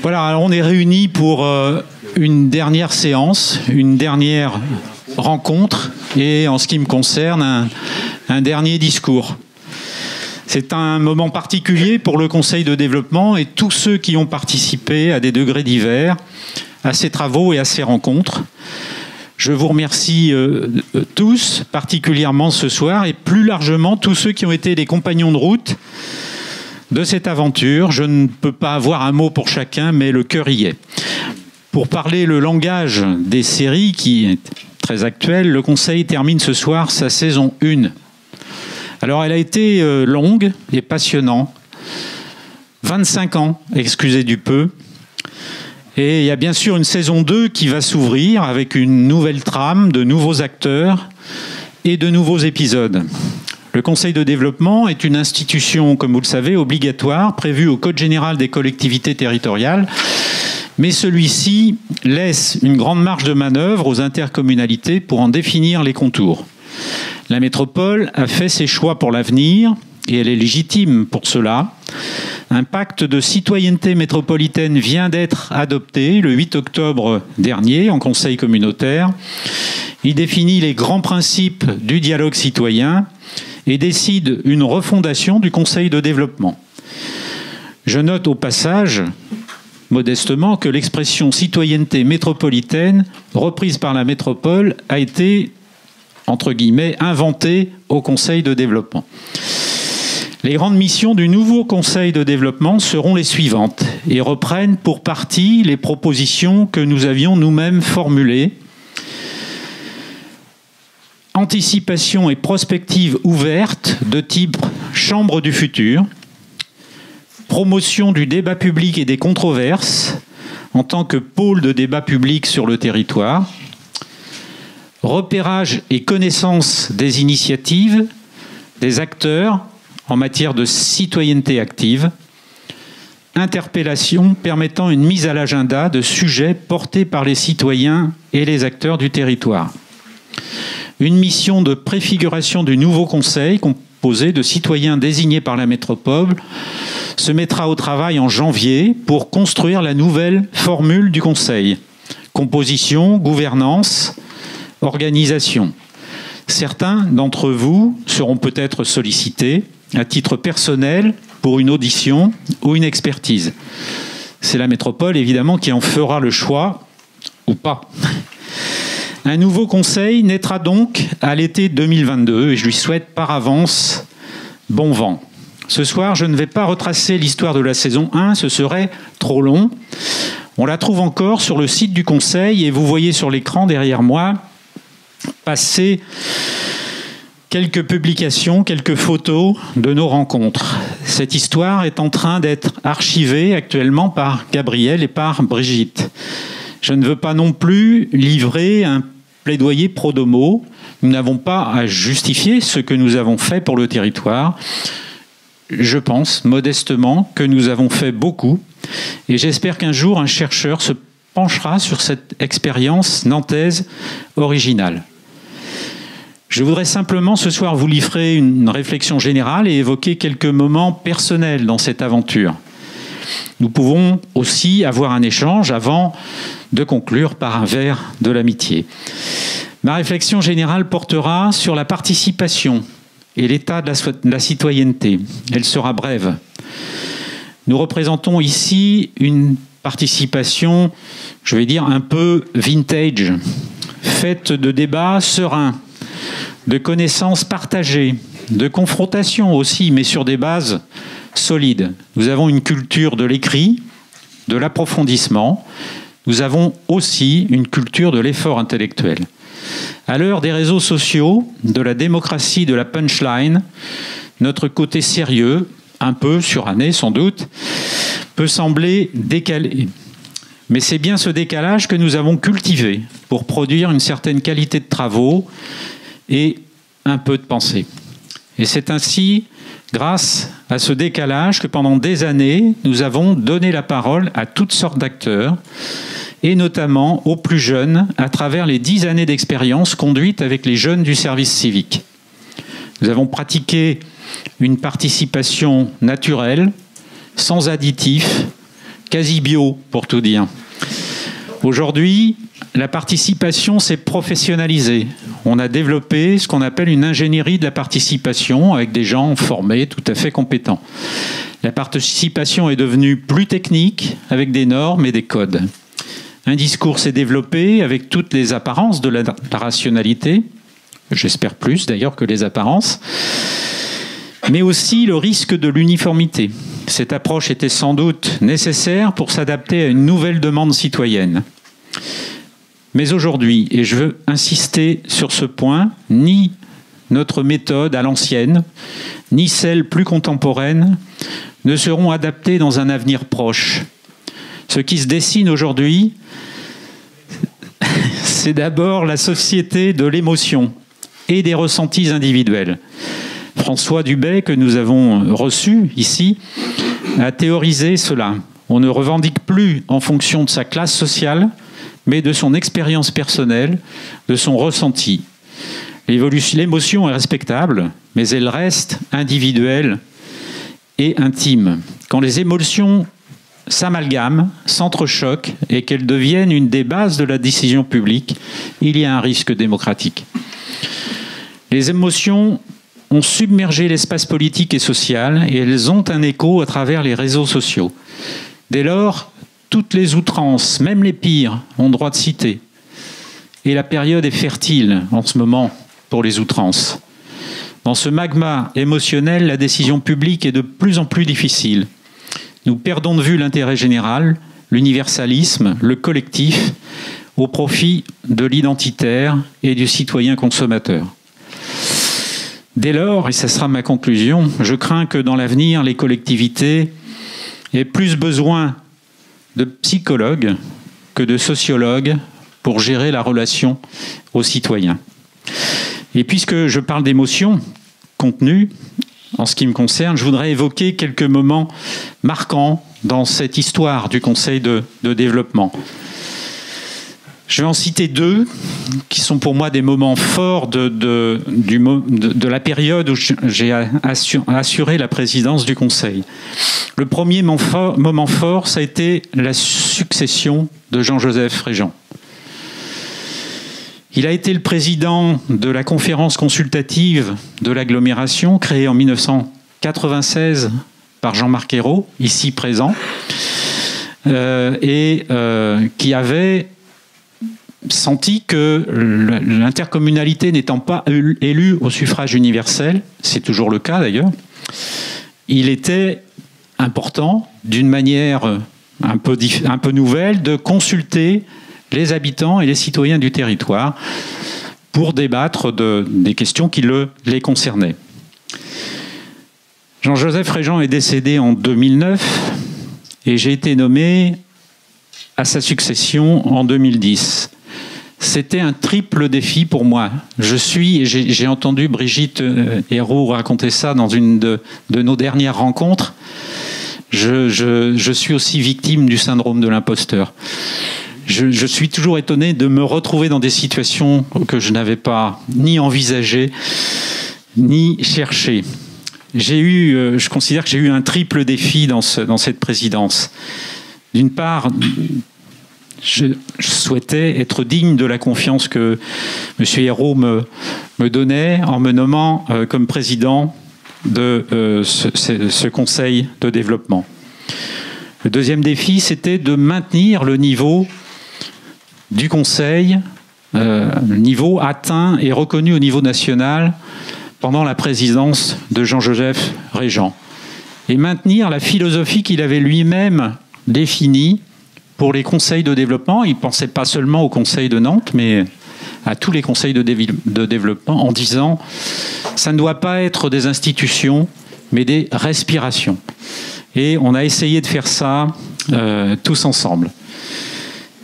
Voilà, alors on est réunis pour une dernière séance, une dernière rencontre et en ce qui me concerne, un dernier discours. C'est un moment particulier pour le Conseil de développement et tous ceux qui ont participé à des degrés divers à ces travaux et à ces rencontres. Je vous remercie tous, particulièrement ce soir, et plus largement tous ceux qui ont été des compagnons de route de cette aventure. Je ne peux pas avoir un mot pour chacun, mais le cœur y est. Pour parler le langage des séries, qui est très actuel, le Conseil termine ce soir sa saison 1. Alors elle a été longue et passionnante. 25 ans, excusez du peu. Et il y a bien sûr une saison 2 qui va s'ouvrir avec une nouvelle trame, de nouveaux acteurs et de nouveaux épisodes. Le Conseil de développement est une institution, comme vous le savez, obligatoire, prévue au Code général des collectivités territoriales, mais celui-ci laisse une grande marge de manœuvre aux intercommunalités pour en définir les contours. La métropole a fait ses choix pour l'avenir, et elle est légitime pour cela. Un pacte de citoyenneté métropolitaine vient d'être adopté le 8 octobre dernier en Conseil communautaire. Il définit les grands principes du dialogue citoyen et décide une refondation du Conseil de développement. Je note au passage, modestement, que l'expression citoyenneté métropolitaine, reprise par la métropole, a été, entre guillemets, inventée au Conseil de développement. Les grandes missions du nouveau Conseil de développement seront les suivantes et reprennent pour partie les propositions que nous avions nous-mêmes formulées. Anticipation et prospective ouverte de type chambre du futur, promotion du débat public et des controverses en tant que pôle de débat public sur le territoire, repérage et connaissance des initiatives, des acteurs en matière de citoyenneté active, interpellation permettant une mise à l'agenda de sujets portés par les citoyens et les acteurs du territoire. Une mission de préfiguration du nouveau conseil, composé de citoyens désignés par la métropole, se mettra au travail en janvier pour construire la nouvelle formule du conseil. Composition, gouvernance, organisation. Certains d'entre vous seront peut-être sollicités à titre personnel pour une audition ou une expertise. C'est la métropole, évidemment, qui en fera le choix ou pas. Un nouveau conseil naîtra donc à l'été 2022 et je lui souhaite par avance bon vent. Ce soir, je ne vais pas retracer l'histoire de la saison 1, ce serait trop long. On la trouve encore sur le site du conseil et vous voyez sur l'écran derrière moi passer quelques publications, quelques photos de nos rencontres. Cette histoire est en train d'être archivée actuellement par Gabriel et par Brigitte. Je ne veux pas non plus livrer un plaidoyer pro domo. Nous n'avons pas à justifier ce que nous avons fait pour le territoire. Je pense modestement que nous avons fait beaucoup et j'espère qu'un jour un chercheur se penchera sur cette expérience nantaise originale. Je voudrais simplement ce soir vous livrer une réflexion générale et évoquer quelques moments personnels dans cette aventure. Nous pouvons aussi avoir un échange avant de conclure par un verre de l'amitié. Ma réflexion générale portera sur la participation et l'état de la citoyenneté. Elle sera brève. Nous représentons ici une participation, je vais dire, un peu vintage, faite de débats sereins, de connaissances partagées, de confrontations aussi, mais sur des bases solides. Nous avons une culture de l'écrit, de l'approfondissement. Nous avons aussi une culture de l'effort intellectuel. À l'heure des réseaux sociaux, de la démocratie de la punchline, notre côté sérieux, un peu suranné sans doute, peut sembler décalé. Mais c'est bien ce décalage que nous avons cultivé pour produire une certaine qualité de travaux et un peu de pensée. Et c'est ainsi, grâce à ce décalage, que pendant des années, nous avons donné la parole à toutes sortes d'acteurs, et notamment aux plus jeunes, à travers les 10 années d'expérience conduites avec les jeunes du service civique. Nous avons pratiqué une participation naturelle, sans additifs, quasi bio pour tout dire. Aujourd'hui, la participation s'est professionnalisée. On a développé ce qu'on appelle une ingénierie de la participation avec des gens formés, tout à fait compétents. La participation est devenue plus technique avec des normes et des codes. Un discours s'est développé avec toutes les apparences de la rationalité, j'espère plus d'ailleurs que les apparences, mais aussi le risque de l'uniformité. Cette approche était sans doute nécessaire pour s'adapter à une nouvelle demande citoyenne. Mais aujourd'hui, et je veux insister sur ce point, ni notre méthode à l'ancienne, ni celle plus contemporaine ne seront adaptées dans un avenir proche. Ce qui se dessine aujourd'hui, c'est d'abord la société de l'émotion et des ressentis individuels. François Dubay, que nous avons reçu ici, a théorisé cela. On ne revendique plus en fonction de sa classe sociale, mais de son expérience personnelle, de son ressenti. L'émotion est respectable, mais elle reste individuelle et intime. Quand les émotions s'amalgament, s'entrechoquent et qu'elles deviennent une des bases de la décision publique, il y a un risque démocratique. Les émotions ont submergé l'espace politique et social et elles ont un écho à travers les réseaux sociaux. Dès lors, toutes les outrances, même les pires, ont droit de citer. Et la période est fertile en ce moment pour les outrances. Dans ce magma émotionnel, la décision publique est de plus en plus difficile. Nous perdons de vue l'intérêt général, l'universalisme, le collectif, au profit de l'identitaire et du citoyen consommateur. Dès lors, et ce sera ma conclusion, je crains que dans l'avenir, les collectivités aient plus besoin de psychologues que de sociologues pour gérer la relation aux citoyens. Et puisque je parle d'émotions contenues, en ce qui me concerne, je voudrais évoquer quelques moments marquants dans cette histoire du Conseil de développement. Je vais en citer deux qui sont pour moi des moments forts de la période où j'ai assuré la présidence du Conseil. Le premier moment fort, ça a été la succession de Jean-Joseph Régent. Il a été le président de la conférence consultative de l'agglomération, créée en 1996 par Jean-Marc Ayrault, ici présent, qui avait senti que l'intercommunalité n'étant pas élue au suffrage universel, c'est toujours le cas d'ailleurs, il était important, d'une manière un peu nouvelle, de consulter les habitants et les citoyens du territoire pour débattre des questions qui les concernaient. Jean-Joseph Régent est décédé en 2009 et j'ai été nommé à sa succession en 2010. C'était un triple défi pour moi. J'ai entendu Brigitte Ayrault raconter ça dans une de nos dernières rencontres. Je suis aussi victime du syndrome de l'imposteur. Je suis toujours étonné de me retrouver dans des situations que je n'avais pas ni envisagées, ni cherchées. Je considère que j'ai eu un triple défi dans cette présidence. D'une part, je souhaitais être digne de la confiance que M. Ayrault me donnait en me nommant comme président de ce conseil de développement. Le deuxième défi, c'était de maintenir le niveau du conseil, niveau atteint et reconnu au niveau national pendant la présidence de Jean-Joseph Régent. Et maintenir la philosophie qu'il avait lui-même définie pour les conseils de développement. Il ne pensait pas seulement au conseil de Nantes, mais à tous les conseils de développement, en disant « ça ne doit pas être des institutions, mais des respirations ». Et on a essayé de faire ça tous ensemble.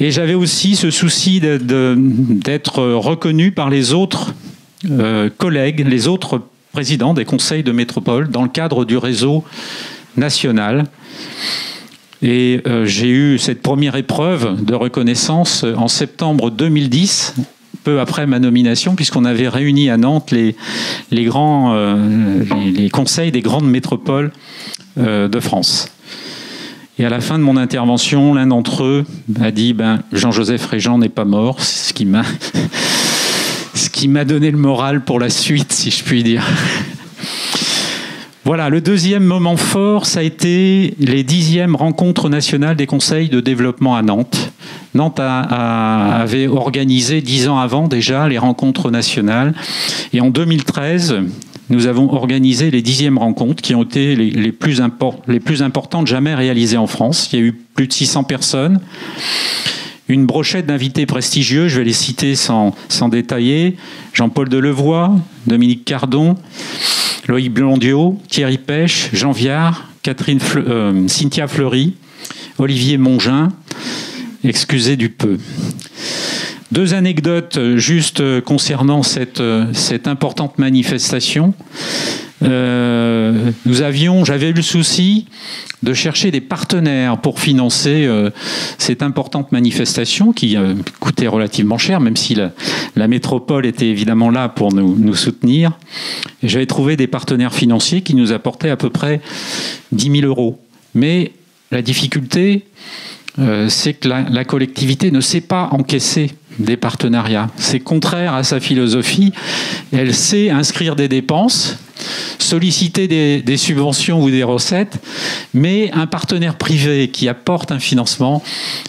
Et j'avais aussi ce souci d'être reconnu par les autres collègues, les autres présidents des conseils de métropole dans le cadre du réseau national. Et j'ai eu cette première épreuve de reconnaissance en septembre 2010, peu après ma nomination, puisqu'on avait réuni à Nantes les conseils des grandes métropoles de France. Et à la fin de mon intervention, l'un d'entre eux a dit Jean-Joseph Régent n'est pas mort, c'est ce qui m'a donné le moral pour la suite, si je puis dire. Voilà, le deuxième moment fort, ça a été les 10e rencontres nationales des conseils de développement à Nantes. Nantes avait organisé 10 ans avant déjà les rencontres nationales. Et en 2013, nous avons organisé les 10e rencontres qui ont été les plus importantes jamais réalisées en France. Il y a eu plus de 600 personnes. Une brochette d'invités prestigieux, je vais les citer sans détailler. Jean-Paul Delevoye, Dominique Cardon, Loïc Blondiot, Thierry Pêche, Jean Viard, Cynthia Fleury, Olivier Mongin, excusez du peu. 2 anecdotes juste concernant cette importante manifestation. J'avais eu le souci de chercher des partenaires pour financer cette importante manifestation qui coûtait relativement cher, même si la métropole était évidemment là pour nous soutenir. Et j'avais trouvé des partenaires financiers qui nous apportaient à peu près 10 000 €. Mais la difficulté, c'est que la collectivité ne sait pas encaisser des partenariats. C'est contraire à sa philosophie. Elle sait inscrire des dépenses, solliciter des subventions ou des recettes, mais un partenaire privé qui apporte un financement,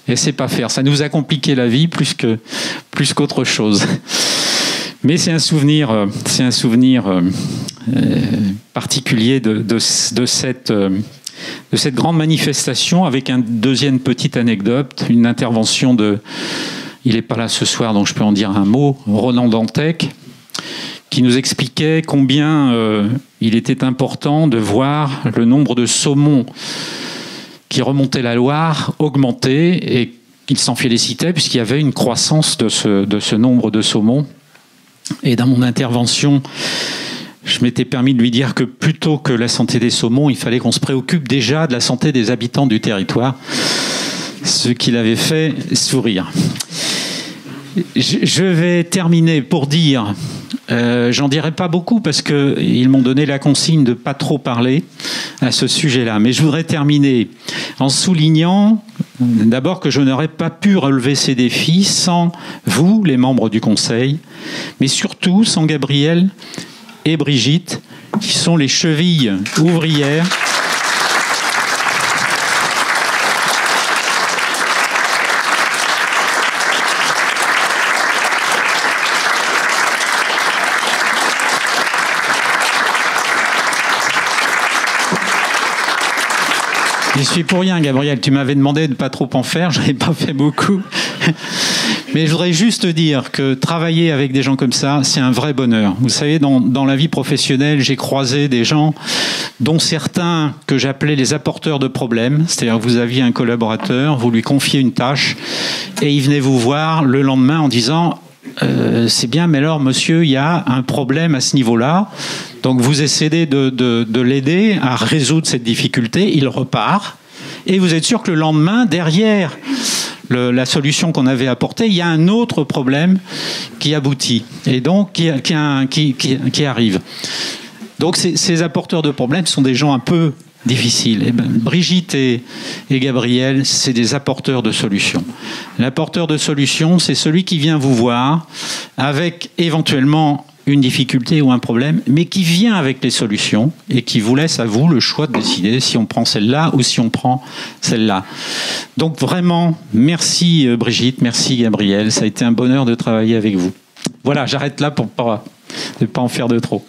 elle ne sait pas faire. Ça nous a compliqué la vie plus qu'autre chose. Mais c'est un souvenir particulier de cette grande manifestation, avec une deuxième petite anecdote, une intervention il n'est pas là ce soir, donc je peux en dire un mot, Ronan Dantec, qui nous expliquait combien il était important de voir le nombre de saumons qui remontaient la Loire augmenter, et qu'il s'en félicitait puisqu'il y avait une croissance de ce nombre de saumons. Et dans mon intervention, je m'étais permis de lui dire que plutôt que la santé des saumons, il fallait qu'on se préoccupe déjà de la santé des habitants du territoire, ce qui l'avait fait sourire. Je vais terminer pour dire, j'en dirai pas beaucoup parce qu'ils m'ont donné la consigne de pas trop parler à ce sujet-là, mais je voudrais terminer en soulignant d'abord que je n'aurais pas pu relever ces défis sans vous, les membres du Conseil, mais surtout sans Gabriel et Brigitte, qui sont les chevilles ouvrières J'y suis pour rien, Gabriel. Tu m'avais demandé de ne pas trop en faire. Je n'avais pas fait beaucoup. Mais je voudrais juste dire que travailler avec des gens comme ça, c'est un vrai bonheur. Vous savez, dans la vie professionnelle, j'ai croisé des gens, dont certains que j'appelais les apporteurs de problèmes. C'est-à-dire que vous aviez un collaborateur, vous lui confiez une tâche, et il venait vous voir le lendemain en disant c'est bien, mais alors, monsieur, il y a un problème à ce niveau-là. Donc, vous essayez de l'aider à résoudre cette difficulté. Il repart. Et vous êtes sûr que le lendemain, derrière la solution qu'on avait apportée, il y a un autre problème qui aboutit. Et donc, qui arrive. Donc, ces apporteurs de problèmes sont des gens un peu difficiles. Et Brigitte et Gabriel, c'est des apporteurs de solutions. L'apporteur de solutions, c'est celui qui vient vous voir avec éventuellement une difficulté ou un problème, mais qui vient avec les solutions et qui vous laisse à vous le choix de décider si on prend celle-là ou si on prend celle-là. Donc vraiment, merci Brigitte, merci Gabriel, ça a été un bonheur de travailler avec vous. Voilà, j'arrête là pour ne pas en faire de trop.